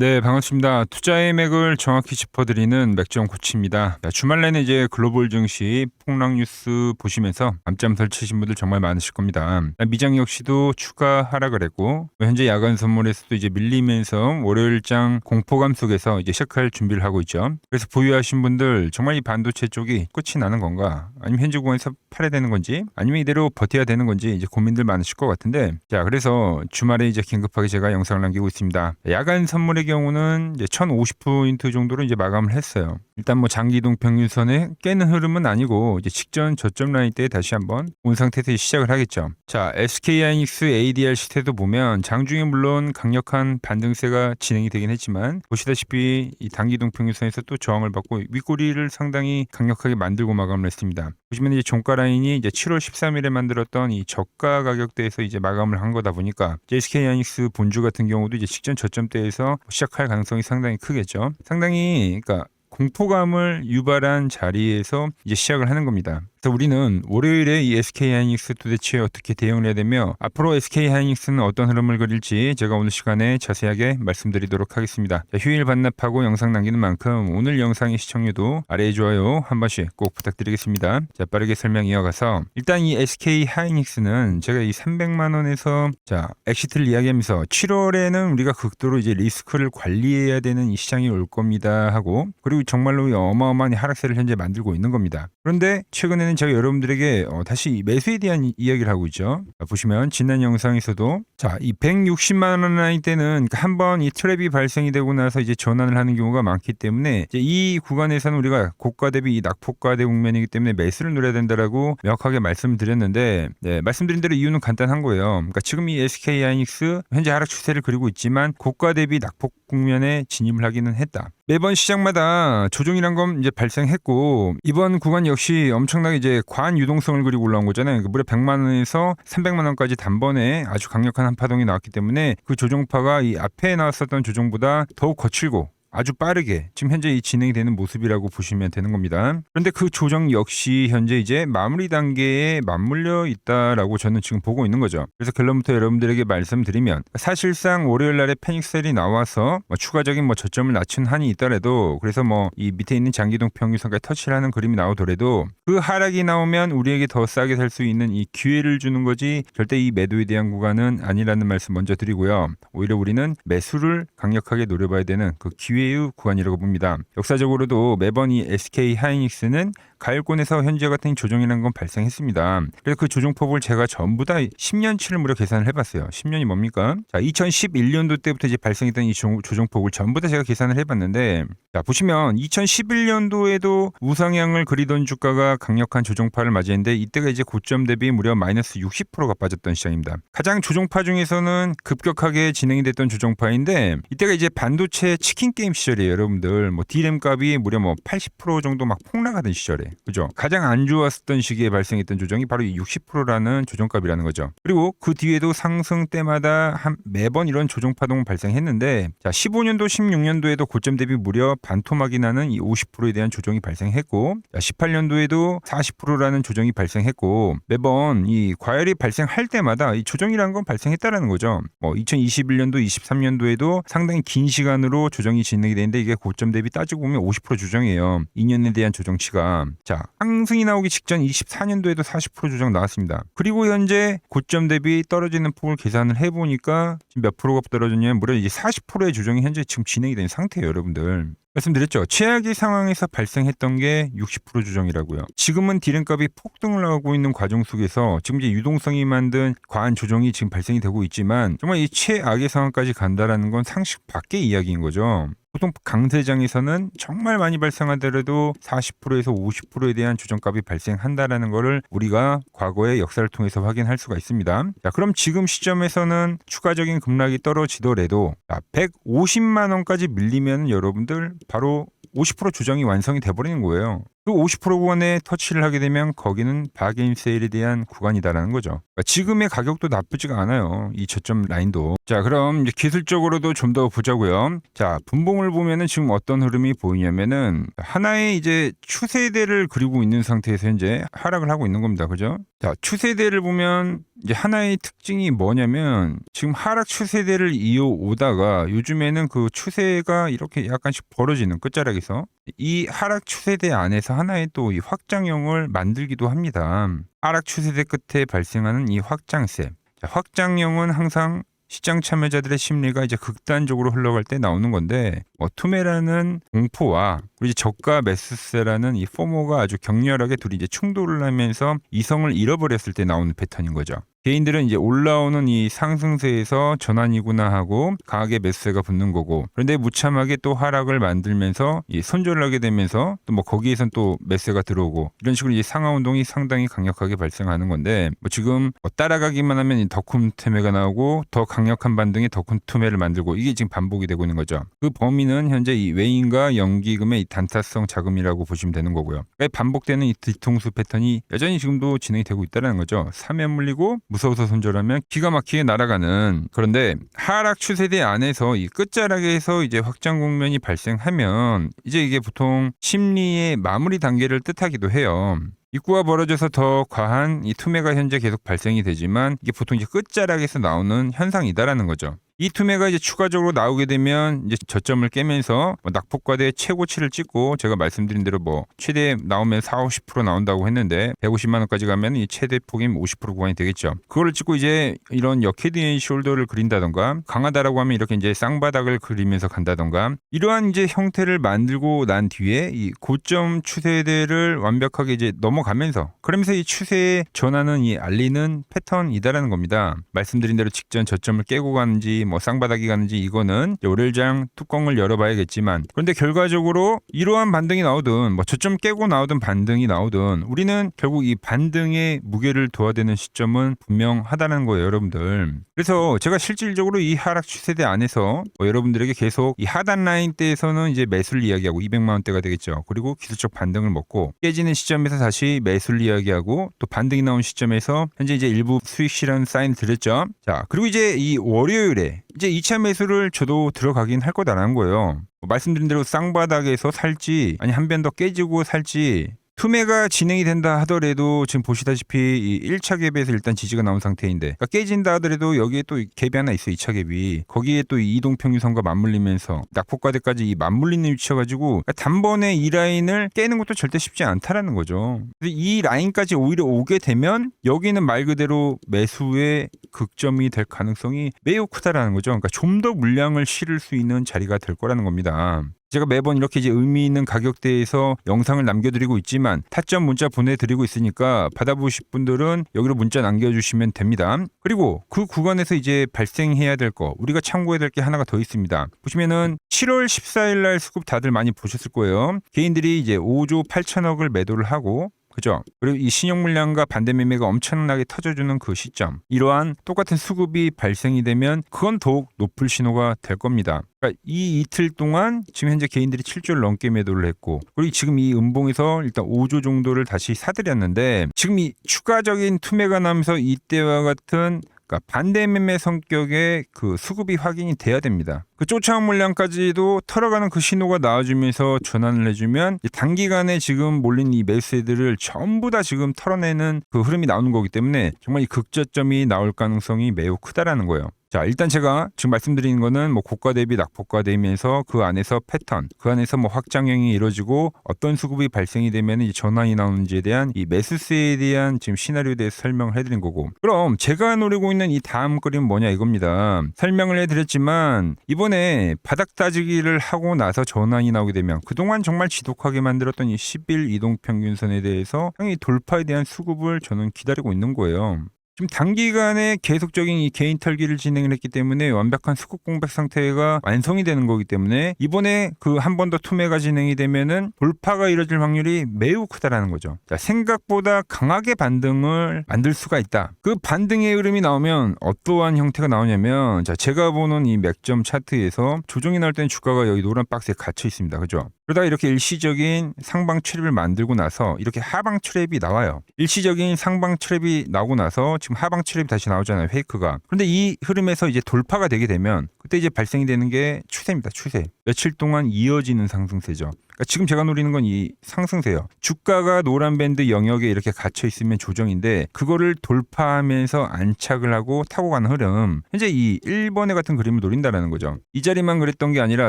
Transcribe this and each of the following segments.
네, 반갑습니다. 투자의 맥을 정확히 짚어드리는 맥점 코치입니다. 주말 내내 이제 글로벌 증시 폭락 뉴스 보시면서 밤잠 설치신 분들 정말 많으실 겁니다. 미장 역시도 추가 하락을 했고, 현재 야간 선물에서도 이제 밀리면서 월요일장 공포감 속에서 이제 시작할 준비를 하고 있죠. 그래서 보유하신 분들 정말 이 반도체 쪽이 끝이 나는 건가? 아니면 현재 구간에서 팔아야 되는 건지? 아니면 이대로 버텨야 되는 건지 이제 고민들 많으실 것 같은데, 자, 그래서 주말에 이제 긴급하게 제가 영상을 남기고 있습니다. 야간 선물의 경우는 이제 1050포인트 정도로 이제 마감을 했어요. 일단 뭐 장기동 평균선에 깨는 흐름은 아니고 이제 직전 저점 라인 때 다시 한번 온 상태에서 시작을 하겠죠. 자, SK하이닉스 ADR 시세도 보면 장중에 물론 강력한 반등세가 진행이 되긴 했지만 보시다시피 이 단기동 평균선에서 또 저항을 받고 윗꼬리를 상당히 강력하게 만들고 마감을 했습니다. 보시면 이제 종가 라인이 이제 7월 13일에 만들었던 이 저가 가격대에서 이제 마감을 한 거다 보니까 SK하이닉스 본주 같은 경우도 이제 직전 저점대에서 시작할 가능성이 상당히 크겠죠. 상당히 그러니까 공포감을 유발한 자리에서 이제 시작을 하는 겁니다. 그래서 우리는 월요일에 이 SK하이닉스 도대체 어떻게 대응을 해야 되며 앞으로 SK하이닉스는 어떤 흐름을 그릴지 제가 오늘 시간에 자세하게 말씀드리도록 하겠습니다. 자, 휴일 반납하고 영상 남기는 만큼 오늘 영상의 시청률도 아래에 좋아요 한 번씩 꼭 부탁드리겠습니다. 자, 빠르게 설명 이어가서 일단 이 SK하이닉스는 제가 이 300만 원에서 자 엑시트를 이야기하면서 7월에는 우리가 극도로 이제 리스크를 관리해야 되는 이 시장이 올 겁니다 하고 그리고 정말로 어마어마한 하락세를 현재 만들고 있는 겁니다. 그런데 최근에는 제가 여러분들에게 다시 매수에 대한 이야기를 하고 있죠. 자, 보시면 지난 영상에서도 자, 이 160만 원 라인 때는 한번 이 트랩이 발생이 되고 나서 이제 전환을 하는 경우가 많기 때문에 이제 이 구간에서는 우리가 고가 대비 이 낙폭과대 국면이기 때문에 매수를 노려야 된다라고 명확하게 말씀드렸는데 네, 말씀드린 대로 이유는 간단한 거예요. 그러니까 지금 이 SK하이닉스 현재 하락 추세를 그리고 있지만 고가 대비 낙폭 국면에 진입을 하기는 했다. 매번 시장마다 조정이란 건 이제 발생했고 이번 구간 역시 엄청나게 이제 과한 유동성을 그리고 올라온 거잖아요. 무려 100만 원에서 300만 원까지 단번에 아주 강력한 한파동이 나왔기 때문에 그 조정파가 이 앞에 나왔었던 조정보다 더욱 거칠고 아주 빠르게 지금 현재 이 진행이 되는 모습이라고 보시면 되는 겁니다. 그런데 그 조정 역시 현재 이제 마무리 단계에 맞물려 있다라고 저는 지금 보고 있는 거죠. 그래서 결론부터 여러분들에게 말씀드리면 사실상 월요일 날에 패닉셀이 나와서 추가적인 저점을 낮춘 한이 있더라도 그래서 이 밑에 있는 장기동 평균선까지 터치를 하는 그림이 나오더라도 그 하락이 나오면 우리에게 더 싸게 살 수 있는 이 기회를 주는 거지 절대 이 매도에 대한 구간은 아니라는 말씀 먼저 드리고요. 오히려 우리는 매수를 강력하게 노려봐야 되는 그 기회의 구간이라고 봅니다. 역사적으로도 매번 이 SK하이닉스는 가을권에서 현재 같은 조정이라는 건 발생했습니다. 그래서 그 조정폭을 제가 전부 다 10년치를 무려 계산을 해봤어요. 10년이 뭡니까? 자, 2011년도 때부터 이제 발생했던 이 조정폭을 전부 다 제가 계산을 해봤는데 자, 보시면 2011년도에도 우상향을 그리던 주가가 강력한 조정파를 맞이했는데 이때가 이제 고점 대비 무려 마이너스 60%가 빠졌던 시장입니다. 가장 조정파 중에서는 급격하게 진행이 됐던 조정파인데 이때가 이제 반도체 치킨 게임 시절이에요. 여러분들 D램 값이 무려 80% 정도 막 폭락하던 시절에 그죠? 가장 안 좋았었던 시기에 발생했던 조정이 바로 이 60%라는 조정값이라는 거죠. 그리고 그 뒤에도 상승 때마다 매번 이런 조정 파동 발생했는데 자 15년도 16년도에도 고점 대비 무려 반토막이 나는 이 50%에 대한 조정이 발생했고 자, 18년도에도 40%라는 조정이 발생했고 매번 이 과열이 발생할 때마다 이 조정이라는 건 발생했다라는 거죠. 2021년도 23년도에도 상당히 긴 시간으로 조정이 진행이 되는데 이게 고점 대비 따지고 보면 50% 조정이에요. 2년에 대한 조정치가 자 상승이 나오기 직전 24년도에도 40% 조정 나왔습니다. 그리고 현재 고점 대비 떨어지는 폭을 계산을 해보니까 지금 몇 프로가 떨어졌냐면 무려 이제 40%의 조정이 현재 지금 진행이 된 상태예요. 여러분들 말씀드렸죠. 최악의 상황에서 발생했던 게 60% 조정이라고요. 지금은 디램값이 폭등을 하고 있는 과정 속에서 지금 이제 유동성이 만든 과한 조정이 지금 발생이 되고 있지만 정말 이 최악의 상황까지 간다라는 건 상식 밖의 이야기인 거죠. 보통 강세장에서는 정말 많이 발생하더라도 40%에서 50%에 대한 조정값이 발생한다라는 것을 우리가 과거의 역사를 통해서 확인할 수가 있습니다. 자, 그럼 지금 시점에서는 추가적인 급락이 떨어지더라도 150만 원까지 밀리면 여러분들 바로 50% 조정이 완성이 돼버리는 거예요. 그 50% 구간에 터치를 하게 되면 거기는 바게인 세일에 대한 구간이다라는 거죠. 그러니까 지금의 가격도 나쁘지가 않아요. 이 저점 라인도. 자, 그럼 이제 기술적으로도 좀 더 보자고요. 자, 분봉을 보면은 지금 어떤 흐름이 보이냐면은 하나의 이제 추세대를 그리고 있는 상태에서 현재 하락을 하고 있는 겁니다. 그죠? 자, 추세대를 보면 이제 하나의 특징이 뭐냐면 지금 하락 추세대를 이어오다가 요즘에는 그 추세가 이렇게 약간씩 벌어지는 끝자락에서 이 하락 추세대 안에서 하나의 또 이 확장형을 만들기도 합니다. 하락 추세대 끝에 발생하는 이 확장세. 자, 확장형은 항상 시장 참여자들의 심리가 이제 극단적으로 흘러갈 때 나오는 건데 투매라는 공포와 그리고 이제 저가 매수세라는 이 포모가 아주 격렬하게 둘이 이제 충돌을 하면서 이성을 잃어버렸을 때 나오는 패턴인 거죠. 개인들은 이제 올라오는 이 상승세에서 전환이구나 하고 강하게 매수세가 붙는 거고, 그런데 무참하게 또 하락을 만들면서 이 손절을 하게 되면서 또 뭐 거기에선 또 매수세가 들어오고 이런 식으로 이제 상하 운동이 상당히 강력하게 발생하는 건데 뭐 지금 따라가기만 하면 이 더 큰 투매가 나오고 더 강력한 반등에 더 큰 투매를 만들고 이게 지금 반복이 되고 있는 거죠. 그 범위는 현재 이 외인과 연기금의 이 단타성 자금이라고 보시면 되는 거고요. 그러니까 반복되는 이 뒤통수 패턴이 여전히 지금도 진행이 되고 있다는 거죠. 사면 물리고 무서워서 손절하면 기가 막히게 날아가는. 그런데 하락 추세대 안에서 이 끝자락에서 이제 확장 국면이 발생하면 이제 이게 보통 심리의 마무리 단계를 뜻하기도 해요. 입구가 벌어져서 더 과한 이 투매가 현재 계속 발생이 되지만 이게 보통 이제 끝자락에서 나오는 현상이다라는 거죠. 이 투매가 이제 추가적으로 나오게 되면 이제 저점을 깨면서 낙폭과대 최고치를 찍고 제가 말씀드린 대로 뭐 최대 나오면 40-50% 나온다고 했는데 150만 원까지 가면 이 최대 폭이 50% 구간이 되겠죠. 그거를 찍고 이제 이런 역헤드 앤 숄더를 그린다던가 강하다라고 하면 이렇게 이제 쌍바닥을 그리면서 간다던가 이러한 이제 형태를 만들고 난 뒤에 이 고점 추세대를 완벽하게 이제 넘어가면서 그러면서 이 추세의 전환은 이 알리는 패턴이다라는 겁니다. 말씀드린 대로 직전 저점을 깨고 가는지 뭐 쌍바닥이 가는지 이거는 월요일장 뚜껑을 열어봐야겠지만, 그런데 결과적으로 이러한 반등이 나오든 뭐 저점 깨고 나오든 반등이 나오든 우리는 결국 이 반등의 무게를 둬야 되는 시점은 분명하다는 거예요, 여러분들. 그래서 제가 실질적으로 이 하락 추세대 안에서 여러분들에게 계속 이 하단 라인대에서는 이제 매수를 이야기하고 200만 원대가 되겠죠. 그리고 기술적 반등을 먹고 깨지는 시점에서 다시 매수를 이야기하고 또 반등이 나온 시점에서 현재 이제 일부 수익 실현 사인 드렸죠. 자, 그리고 이제 이 월요일에 이제 2차 매수를 저도 들어가긴 할 거다라는 거예요. 말씀드린 대로 쌍바닥에서 살지 아니 한 번 더 깨지고 살지 투매가 진행이 된다 하더라도 지금 보시다시피 이 1차 갭에서 일단 지지가 나온 상태인데 그러니까 깨진다 하더라도 여기에 또 갭이 하나 있어요. 2차 갭이. 거기에 또 이동평균선과 맞물리면서 낙폭과대까지 이 맞물리는 위치여가지고 그러니까 단번에 이 라인을 깨는 것도 절대 쉽지 않다라는 거죠. 이 라인까지 오히려 오게 되면 여기는 말 그대로 매수의 극점이 될 가능성이 매우 크다라는 거죠. 그러니까 좀 더 물량을 실을 수 있는 자리가 될 거라는 겁니다. 제가 매번 이렇게 이제 의미 있는 가격대에서 영상을 남겨드리고 있지만 타점 문자 보내드리고 있으니까 받아보실 분들은 여기로 문자 남겨주시면 됩니다. 그리고 그 구간에서 이제 발생해야 될 거 우리가 참고해야 될 게 하나가 더 있습니다. 보시면은 7월 14일 날 수급 다들 많이 보셨을 거예요. 개인들이 이제 5조 8천억을 매도를 하고 그죠? 그리고 이 신용 물량과 반대 매매가 엄청나게 터져주는 그 시점, 이러한 똑같은 수급이 발생이 되면 그건 더욱 높을 신호가 될 겁니다. 그러니까 이 이틀 동안 지금 현재 개인들이 7조를 넘게 매도를 했고, 그리고 지금 이 음봉에서 일단 5조 정도를 다시 사들였는데 지금 이 추가적인 투매가 나면서 이때와 같은 그러니까 반대 매매 성격의 그 수급이 확인이 돼야 됩니다. 그 쫓아온 물량까지도 털어가는 그 신호가 나와주면서 전환을 해주면 단기간에 지금 몰린 이 매수세들을 전부 다 지금 털어내는 그 흐름이 나오는 거기 때문에 정말 이 극저점이 나올 가능성이 매우 크다라는 거예요. 자, 일단 제가 지금 말씀드리는 거는 뭐 고가 대비 낙폭과 대비면서 그 안에서 패턴, 그 안에서 뭐 확장형이 이루어지고 어떤 수급이 발생이 되면 이 전환이 나오는지에 대한 이 매수세에 대한 지금 시나리오에 대해서 설명을 해드린 거고, 그럼 제가 노리고 있는 이 다음 그림 뭐냐 이겁니다. 설명을 해드렸지만 이번에 바닥 따지기를 하고 나서 전환이 나오게 되면 그동안 정말 지독하게 만들었던 이 10일 이동평균선에 대해서 이 돌파에 대한 수급을 저는 기다리고 있는 거예요. 지금 단기간에 계속적인 이 개인 털기를 진행을 했기 때문에 완벽한 수급 공백 상태가 완성이 되는 거기 때문에 이번에 그 한 번 더 투매가 진행이 되면은 돌파가 이뤄질 확률이 매우 크다라는 거죠. 자, 생각보다 강하게 반등을 만들 수가 있다. 그 반등의 흐름이 나오면 어떠한 형태가 나오냐면, 자, 제가 보는 이 맥점 차트에서 조정이 나올 때는 주가가 여기 노란 박스에 갇혀 있습니다. 그죠? 그러다가 이렇게 일시적인 상방 트랩을 만들고 나서 이렇게 하방 트랩이 나와요. 일시적인 상방 트랩이 나오고 나서 지금 하방 트랩이 다시 나오잖아요. 페이크가. 그런데 이 흐름에서 이제 돌파가 되게 되면 그때 이제 발생이 되는 게 추세입니다. 추세. 며칠 동안 이어지는 상승세죠. 그러니까 지금 제가 노리는 건 이 상승세요. 주가가 노란 밴드 영역에 이렇게 갇혀 있으면 조정인데 그거를 돌파하면서 안착을 하고 타고 가는 흐름. 현재 이 1번의 같은 그림을 노린다라는 거죠. 이 자리만 그랬던 게 아니라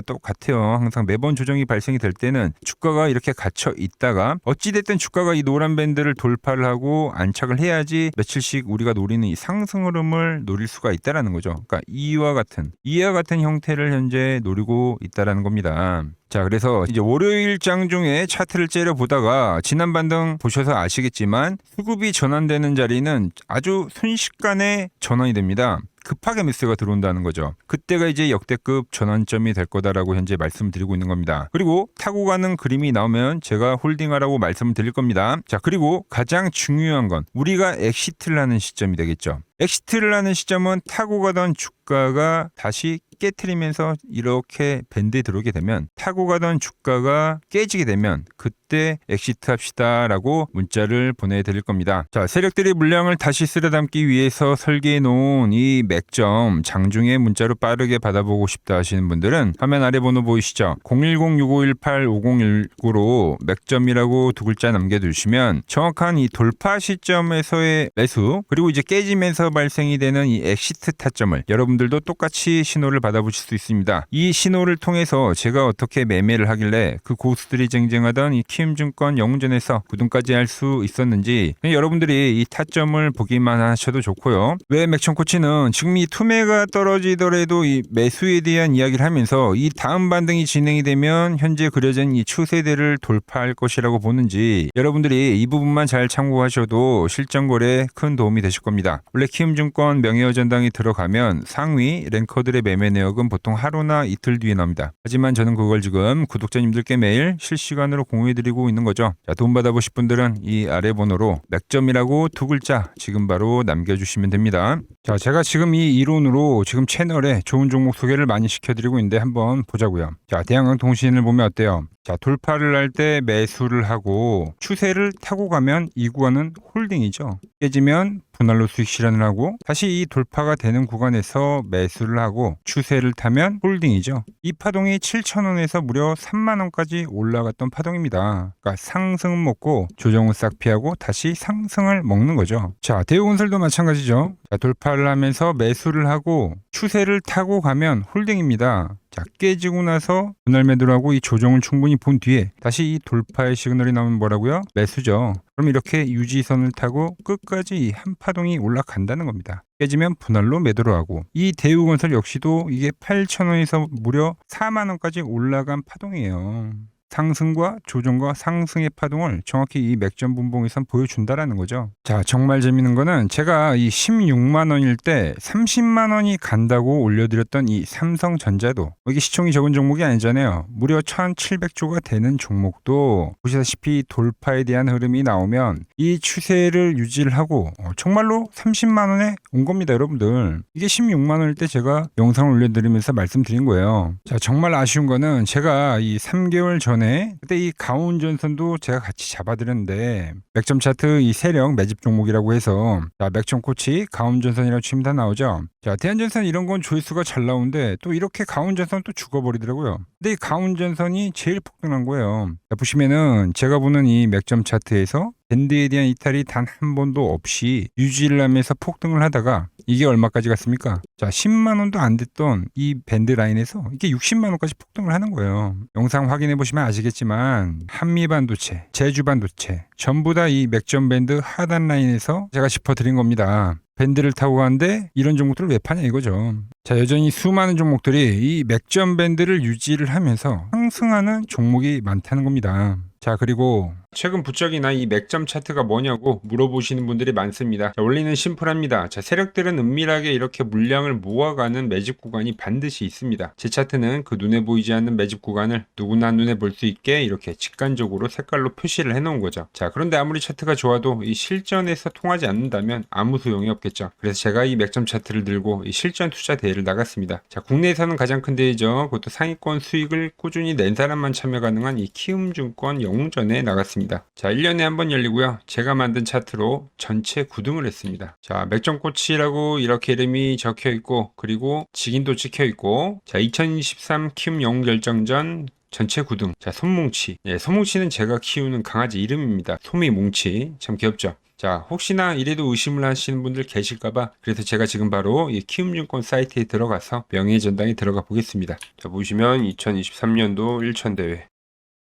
똑같아요. 항상 매번 조정이 발생이 될 때는 주가가 이렇게 갇혀 있다가 어찌됐든 주가가 이 노란 밴드를 돌파를 하고 안착을 해야지 며칠씩 우리가 노리는 이 상승 흐름을 노릴 수가 있다라는 거죠. 그러니까 이와 같은 형태를 현재 노리고 있다라는 겁니다. 자, 그래서 이제 월요일 장중에 차트를 째려보다가 지난 반등 보셔서 아시겠지만 수급이 전환되는 자리는 아주 순식간에 전환이 됩니다. 급하게 매수가 들어온다는 거죠. 그때가 이제 역대급 전환점이 될 거다라고 현재 말씀드리고 있는 겁니다. 그리고 타고 가는 그림이 나오면 제가 홀딩하라고 말씀을 드릴 겁니다. 자, 그리고 가장 중요한 건 우리가 엑시트를 하는 시점이 되겠죠. 엑시트를 하는 시점은 타고 가던 주가가 다시 깨트리면서 이렇게 밴드에 들어오게 되면 타고 가던 주가가 깨지게 되면 그때 엑시트 합시다라고 문자를 보내드릴 겁니다. 자, 세력들이 물량을 다시 쓸어담기 위해서 설계해 놓은 이 맥점 장중에 문자로 빠르게 받아보고 싶다 하시는 분들은 화면 아래 번호 보이시죠? 010-6518-5019로 맥점이라고 두 글자 남겨두시면 정확한 이 돌파 시점에서의 매수 그리고 이제 깨지면서 발생이 되는 이 엑시트 타점을 여러분들도 똑같이 신호를 받아보실 수 있습니다. 이 신호를 통해서 제가 어떻게 매매를 하길래 그 고수들이 쟁쟁하던 이 키움증권 영웅전에서 구등까지 할 수 있었는지 여러분들이 이 타점을 보기만 하셔도 좋고요. 왜 맥천코치는 지금 이 투매가 떨어지더라도 이 매수에 대한 이야기를 하면서 이 다음 반등이 진행이 되면 현재 그려진 이 추세대를 돌파할 것이라고 보는지 여러분들이 이 부분만 잘 참고하셔도 실전 거래에 큰 도움이 되실 겁니다. 원래 키움증권 명예어전당이 들어가면 상위 랭커들의 매매 내역은 보통 하루나 이틀 뒤에 나옵니다. 하지만 저는 그걸 지금 구독자님들께 매일 실시간으로 공유해드리고 있는 거죠. 자, 돈 받아보실 분들은 이 아래 번호로 맥점이라고 두 글자 지금 바로 남겨주시면 됩니다. 자, 제가 지금 이 이론으로 지금 채널에 좋은 종목 소개를 많이 시켜드리고 있는데 한번 보자고요. 자, 대한항공통신을 보면 어때요? 자, 돌파를 할 때 매수를 하고 추세를 타고 가면 이 구간은 홀딩이죠. 깨지면 분할로 수익 실현을 하고 다시 이 돌파가 되는 구간에서 매수를 하고 추세를 타면 홀딩이죠. 이 파동이 7,000원에서 무려 3만원까지 올라갔던 파동입니다. 그러니까 상승은 먹고 조정은 싹 피하고 다시 상승을 먹는 거죠. 자, 대우건설도 마찬가지죠. 자, 돌파를 하면서 매수를 하고 추세를 타고 가면 홀딩입니다. 자, 깨지고 나서 분할 매도를 하고 이 조정을 충분히 본 뒤에 다시 이 돌파의 시그널이 나오면 뭐라고요? 매수죠. 그럼 이렇게 유지선을 타고 끝까지 이 한 파동이 올라간다는 겁니다. 깨지면 분할로 매도를 하고 이 대우건설 역시도 이게 8,000원에서 무려 4만원까지 올라간 파동이에요. 상승과 조정과 상승의 파동을 정확히 이 맥점 분봉에선 보여준다라는 거죠. 자, 정말 재밌는 거는 제가 이 16만 원일 때 30만 원이 간다고 올려드렸던 이 삼성전자도 이게 시총이 적은 종목이 아니잖아요. 무려 1,700조가 되는 종목도 보시다시피 돌파에 대한 흐름이 나오면 이 추세를 유지를 하고 정말로 30만 원에 온 겁니다, 여러분들. 이게 16만 원일 때 제가 영상을 올려드리면서 말씀드린 거예요. 자, 정말 아쉬운 거는 제가 이 3개월 전에 그때 이 가온전선도 제가 같이 잡아드렸는데 맥점 차트 이 세력 매집 종목이라고 해서 자, 맥점코치 가온전선이라고 치면 다 나오죠. 자, 대한전선 이런 건 조회수가 잘 나오는데 또 이렇게 가온전선 또 죽어버리더라고요. 근데 이 가온전선이 제일 폭등한 거예요. 자, 보시면은 제가 보는 이 맥점 차트에서 밴드에 대한 이탈이 단 한 번도 없이 유지를 하면서 폭등을 하다가 이게 얼마까지 갔습니까? 자, 10만 원도 안 됐던 이 밴드 라인에서 이게 60만 원까지 폭등을 하는 거예요. 영상 확인해 보시면 아시겠지만 한미반도체, 제주반도체 전부 다 이 맥점 밴드 하단 라인에서 제가 짚어드린 겁니다. 밴드를 타고 가는데 이런 종목들을 왜 파냐 이거죠. 자, 여전히 수많은 종목들이 이 맥점 밴드를 유지를 하면서 상승하는 종목이 많다는 겁니다. 자, 그리고 최근 부쩍이나 이 맥점 차트가 뭐냐고 물어보시는 분들이 많습니다. 자, 원리는 심플합니다. 자, 세력들은 은밀하게 이렇게 물량을 모아가는 매집 구간이 반드시 있습니다. 제 차트는 그 눈에 보이지 않는 매집 구간을 누구나 눈에 볼 수 있게 이렇게 직관적으로 색깔로 표시를 해놓은 거죠. 자, 그런데 아무리 차트가 좋아도 이 실전에서 통하지 않는다면 아무 소용이 없겠죠. 그래서 제가 이 맥점 차트를 들고 이 실전 투자 대회를 나갔습니다. 자, 국내에서는 가장 큰 대회죠. 그것도 상위권 수익을 꾸준히 낸 사람만 참여 가능한 이 키움증권 영웅전에 나갔습니다. 자, 1년에 한 번 열리고요. 제가 만든 차트로 전체 9등을 했습니다. 자, 맥점코치라고 이렇게 이름이 적혀 있고, 그리고 직인도 찍혀 있고, 자, 2023 키움 영웅 결정전 전체 9등. 자, 솜뭉치. 예, 솜뭉치는 제가 키우는 강아지 이름입니다. 솜이뭉치. 참 귀엽죠? 자, 혹시나 이래도 의심을 하시는 분들 계실까봐 그래서 제가 지금 바로 이 키움증권 사이트에 들어가서 명예전당에 들어가 보겠습니다. 자, 보시면 2023년도 1천대회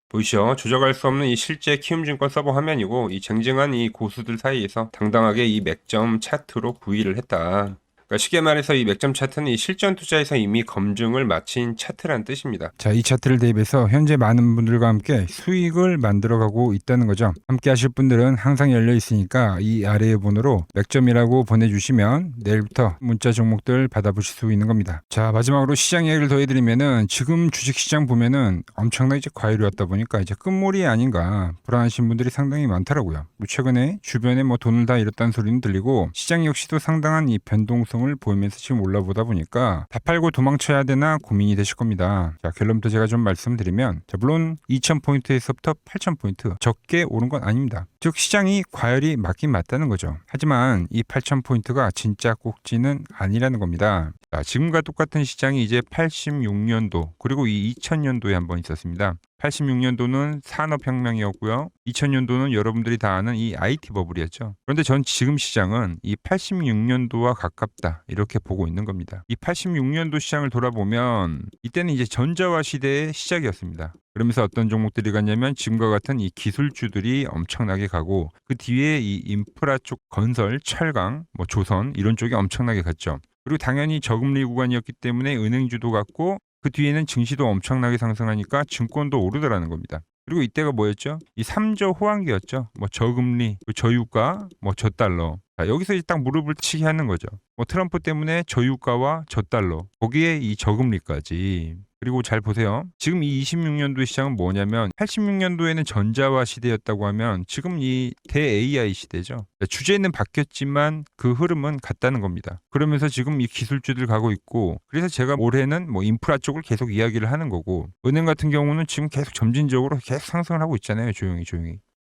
보이시죠? 조작할 수 없는 이 실제 키움증권 서버 화면이고, 이 쟁쟁한 이 고수들 사이에서 당당하게 이 맥점 차트로 구의를 했다. 그러니까 쉽게 말해서 이 맥점 차트는 이 실전 투자에서 이미 검증을 마친 차트란 뜻입니다. 자, 이 차트를 대입해서 현재 많은 분들과 함께 수익을 만들어가고 있다는 거죠. 함께 하실 분들은 항상 열려 있으니까 이 아래의 번호로 맥점이라고 보내주시면 내일부터 문자 종목들 받아보실 수 있는 겁니다. 자, 마지막으로 시장 이야기를 더 해드리면은 지금 주식시장 보면은 엄청나게 이제 과열이 왔다 보니까 이제 끝물이 아닌가 불안하신 분들이 상당히 많더라고요. 최근에 주변에 뭐 돈을 다 잃었다는 소리는 들리고 시장 역시도 상당한 이 변동성 을 보이면서 지금 올라보다 보니까 다 팔고 도망쳐야 되나 고민이 되실 겁니다. 자, 결론부터 제가 좀 말씀드리면, 자, 물론 2000포인트에서부터 8000포인트 적게 오른 건 아닙니다. 즉 시장이 과열이 맞긴 맞다는 거죠. 하지만 이 8000포인트가 진짜 꼭지는 아니라는 겁니다. 자, 지금과 똑같은 시장이 이제 86년도 그리고 이 2000년도에 한번 있었습니다. 86년도는 산업혁명이었고요. 2000년도는 여러분들이 다 아는 이 IT 버블이었죠. 그런데 전 지금 시장은 이 86년도와 가깝다 이렇게 보고 있는 겁니다. 이 86년도 시장을 돌아보면 이때는 이제 전자화 시대의 시작이었습니다. 그러면서 어떤 종목들이 갔냐면 지금과 같은 이 기술주들이 엄청나게 가고 그 뒤에 이 인프라 쪽 건설, 철강, 뭐 조선 이런 쪽이 엄청나게 갔죠. 그리고 당연히 저금리 구간이었기 때문에 은행주도 갔고 그 뒤에는 증시도 엄청나게 상승하니까 증권도 오르더라는 겁니다. 그리고 이때가 뭐였죠? 이 3조 호황기였죠. 뭐 저금리, 저유가, 뭐 저달러. 자, 여기서 이제 딱 무릎을 치게 하는 거죠. 뭐 트럼프 때문에 저유가와 저달러, 거기에 이 저금리까지. 그리고 잘 보세요. 지금 이 26년도 시장은 뭐냐면 86년도에는 전자화 시대였다고 하면 지금 이 대 AI 시대죠. 주제는 바뀌었지만 그 흐름은 같다는 겁니다. 그러면서 지금 이 기술주들 가고 있고, 그래서 제가 올해는 뭐 인프라 쪽을 계속 이야기를 하는 거고, 은행 같은 경우는 지금 계속 점진적으로 계속 상승을 하고 있잖아요. 조용히.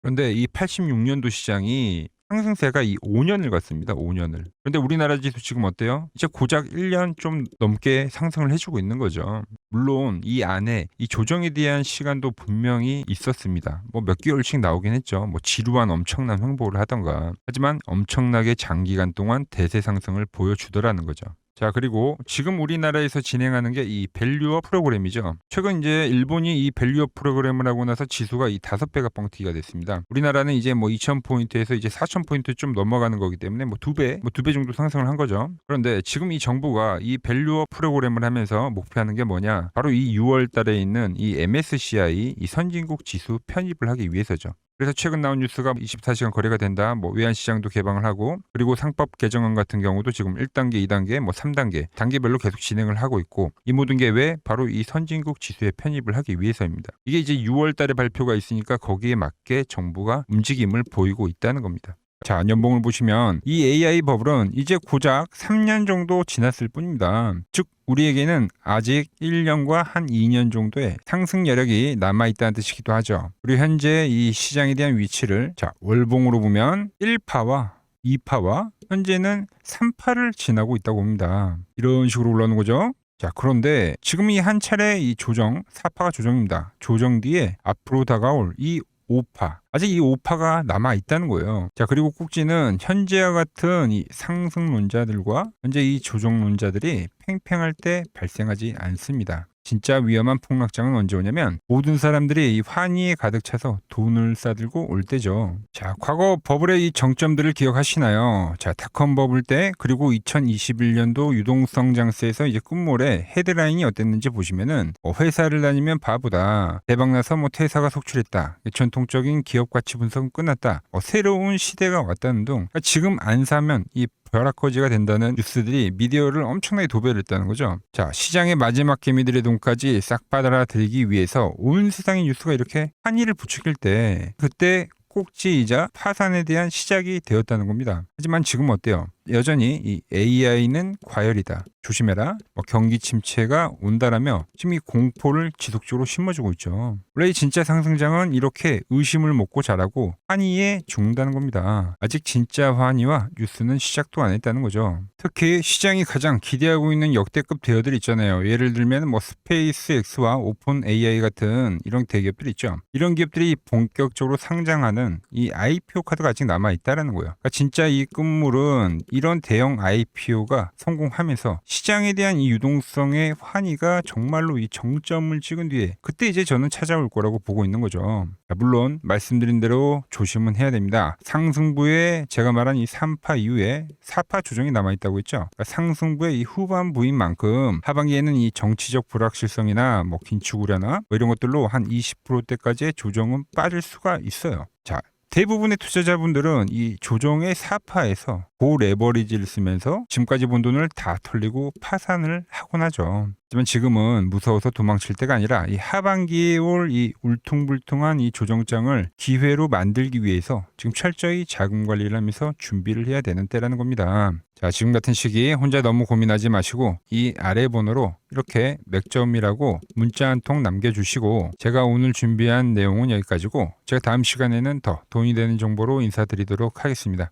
그런데 이 86년도 시장이 상승세가 이 5년을 갔습니다. 5년을. 그런데 우리나라 지수 지금 어때요? 이제 고작 1년 좀 넘게 상승을 해주고 있는 거죠. 물론 이 안에 이 조정에 대한 시간도 분명히 있었습니다. 뭐 몇 개월씩 나오긴 했죠. 뭐 지루한 엄청난 횡보를 하던가. 하지만 엄청나게 장기간 동안 대세 상승을 보여주더라는 거죠. 자, 그리고 지금 우리나라에서 진행하는 게 이 밸류업 프로그램이죠. 최근 이제 일본이 이 밸류업 프로그램을 하고 나서 지수가 이 5배가 뻥튀기가 됐습니다. 우리나라는 이제 뭐 2000포인트에서 이제 4000포인트 좀 넘어가는 거기 때문에 뭐 2배 정도 상승을 한 거죠. 그런데 지금 이 정부가 이 밸류업 프로그램을 하면서 목표하는 게 뭐냐? 바로 이 6월 달에 있는 이 MSCI 이 선진국 지수 편입을 하기 위해서죠. 그래서 최근 나온 뉴스가 24시간 거래가 된다. 뭐 외환시장도 개방을 하고, 그리고 상법 개정안 같은 경우도 지금 1단계, 2단계, 뭐 3단계 단계별로 계속 진행을 하고 있고, 이 모든 게 왜? 바로 이 선진국 지수에 편입을 하기 위해서입니다. 이게 이제 6월 달에 발표가 있으니까 거기에 맞게 정부가 움직임을 보이고 있다는 겁니다. 자, 연봉을 보시면 이 AI 버블은 이제 고작 3년 정도 지났을 뿐입니다. 즉 우리에게는 아직 1년과 한 2년 정도의 상승 여력이 남아있다는 뜻이기도 하죠. 그리고 현재 이 시장에 대한 위치를 자, 월봉으로 보면 1파와 2파와 현재는 3파를 지나고 있다고 봅니다. 이런 식으로 올라오는 거죠. 자, 그런데 지금 이 한 차례 이 조정, 4파가 조정입니다. 조정 뒤에 앞으로 다가올 이 5파. 아직 이 5파가 남아 있다는 거예요. 자, 그리고 꼭지는 현재와 같은 이 상승론자들과 현재 이 조정론자들이 팽팽할 때 발생하지 않습니다. 진짜 위험한 폭락장은 언제 오냐면 모든 사람들이 이 환희에 가득 차서 돈을 싸들고 올 때죠. 자, 과거 버블의 이 정점들을 기억하시나요? 자, 닷컴 버블 때 그리고 2021년도 유동성 장세에서 이제 끝물에 헤드라인이 어땠는지 보시면은 회사를 다니면 바보다. 대박나서 퇴사가 속출했다. 전통적인 기업 가치 분석은 끝났다. 새로운 시대가 왔다는 등 지금 안 사면 이 벼락거지가 된다는 뉴스들이 미디어를 엄청나게 도배했다는 거죠. 자, 시장의 마지막 개미들의 돈까지 싹 받아들이기 위해서 온 세상의 뉴스가 이렇게 한이를 부추길 때 그때 꼭지이자 파산에 대한 시작이 되었다는 겁니다. 하지만 지금 어때요? 여전히 이 AI는 과열이다. 조심해라. 경기 침체가 온다라며 지금 이 공포를 지속적으로 심어주고 있죠. 원래 진짜 상승장은 이렇게 의심을 먹고 자라고 환희에 죽는다는 겁니다. 아직 진짜 환희와 뉴스는 시작도 안 했다는 거죠. 특히 시장이 가장 기대하고 있는 역대급 대여들 있잖아요. 예를 들면 스페이스X와 오픈 AI 같은 이런 대기업들 있죠. 이런 기업들이 본격적으로 상장하는 이 IPO 카드가 아직 남아있다는 거예요. 그러니까 진짜 이 끝물은 이런 대형 IPO가 성공하면서 시장에 대한 이 유동성의 환희가 정말로 이 정점을 찍은 뒤에 그때 이제 저는 찾아올 거라고 보고 있는 거죠. 물론 말씀드린 대로 조심은 해야 됩니다. 상승부에 제가 말한 이 3파 이후에 4파 조정이 남아있다고 했죠. 그러니까 상승부의 이 후반부인 만큼 하반기에는 이 정치적 불확실성이나 긴축 우려나 이런 것들로 한 20%대까지의 조정은 빠질 수가 있어요. 자, 대부분의 투자자분들은 이 조정의 사파에서 고레버리지를 쓰면서 지금까지 본 돈을 다 털리고 파산을 하곤 하죠. 하지만 지금은 무서워서 도망칠 때가 아니라 이 하반기에 올 이 울퉁불퉁한 이 조정장을 기회로 만들기 위해서 지금 철저히 자금 관리를 하면서 준비를 해야 되는 때라는 겁니다. 자, 지금 같은 시기에 혼자 너무 고민하지 마시고 이 아래 번호로 이렇게 맥점이라고 문자 한 통 남겨주시고 제가 오늘 준비한 내용은 여기까지고 제가 다음 시간에는 더 돈이 되는 정보로 인사드리도록 하겠습니다.